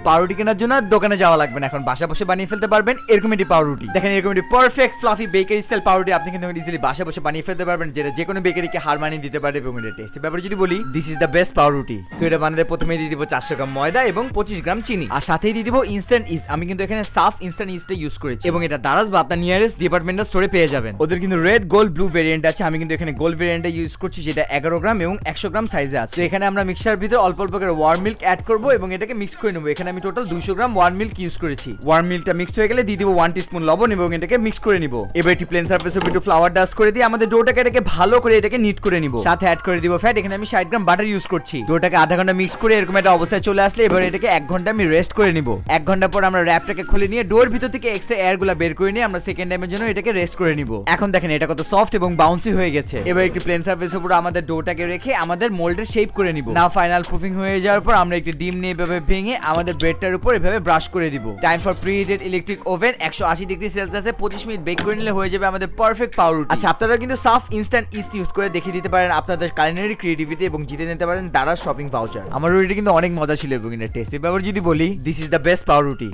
পাউরুটি কেনার জন্য দোকানে যাওয়া লাগবে না, এখন বাসা বসে বানিয়ে ফেলতে পারবেন এরকম একটি পাউরুটি। দেখেন এরকম একটি পারফেক্ট ফ্লাফি বেকারি স্টাইল পাউরুটি আপনি কিন্তু ইজিলি বাসা বসে বানিয়ে ফেলতে পারবেন, যেটা যে কোনো বেকারিকে হার মানিয়ে দিতে পারে। এবং এটা টেস্টের ব্যাপারে যদি বলি, দিস ইজ দ্য বেস্ট পাউরুটি। তো এটা বানাতে প্রথমে দিয়ে দিব 400 গ্রাম ময়দা এবং 25 গ্রাম চিনি, আর সাথেই দিয়ে দিব ইনস্ট্যান্ট ইস্ট। আমি কিন্তু এখানে সাফ ইনস্ট্যান্ট ইস্টটা ইউজ করেছি এবং এটা দারাজ বা আপনার নিয়ারেস্ট ডিপার্টমেন্টাল স্টোরে পেয়ে যাবেন। ওদের কিন্তু রেড, গোল্ড, ব্লু ভেরিয়েন্ট আছে। আমি কিন্তু এখানে গোল্ড ভেরিয়েন্টটা ইউজ করছি, যেটা 11 গ্রাম এবং 100 গ্রাম সাইজে আছে। তো এখানে আমরা মিক্সার ভিতরে অল্প অল্প করে ওয়ার্ম মিল্ক অ্যাড করব এবং এটাকে মিক্স করে নেব। এখানে আমি টোটাল 200 গ্রাম ওয়ার্ম মিল্ক ইউজ করেছি। ওয়ার্ম মিল্কটা মিক্স হয়ে গেলে দিয়ে দিব 1 টিস্পুন লবণ এবং এটাকে মিক্স করে নিব। এবার একটি প্লেন সারফেসে একটু ফ্লাওয়ার ডাস্ট করে দিয়ে আমাদের ডোটাকে এটাকে ভালো করে এটাকে নিট করে নিব। সাথে অ্যাড করে দিব ফ্যাট। এখানে আমি 60 গ্রাম বাটার ইউজ করছি। ডোটাকে আধা ঘন্টা মিক্স করে এরকম একটা অবস্থায় চলে আসলে এবার এটাকে 1 ঘন্টা আমি রেস্ট করে নিব। 1 ঘন্টা পর আমরা র‍্যাপটাকে খুলে নিয়ে ডোর ভিতর থেকে এক্সট্রা এয়ারগুলো বের করে নিয়ে আমরা সেকেন্ড টাইমের জন্য এটাকে রেস্ট করে নিব। এখন দেখেন এটা কত সফট এবং বাউন্সি হয়ে গেছে। এবার একটি প্লেন সারফেসের উপর আমাদের ডোটাকে রেখে আমাদের মোল্ডের শেপ করে নিব। না ফাইনাল প্রুফিং হয়ে যাওয়ার পর আমরা একটি ডিম নিয়ে এভাবে ভেঙে আমাদের ব্রেডটার উপর এভাবে ব্রাশ করে দিব। Time for preheated electric oven 180 degree সেলসিয়াসে 25 মিনিট বেক করে নিলে হয়ে যাবে আমাদের পারফেক্ট পাউরুটি। আচ্ছা, আপনারা কিন্তু সাফ ইনস্ট্যান্ট ইস্ট ইউজ করে দেখিয়ে দিতে পারেন আপনাদের কুলিনারি ক্রিয়েটিভিটি এবং জিতে নিতে পারেন দারাজ শপিং ভাউচার। আমার রুটিটা কিন্তু অনেক মজা ছিল এবং এটা টেস্টের ব্যাপারে যদি বলি, দিস ইজ দ্য বেস্ট পাউরুটি।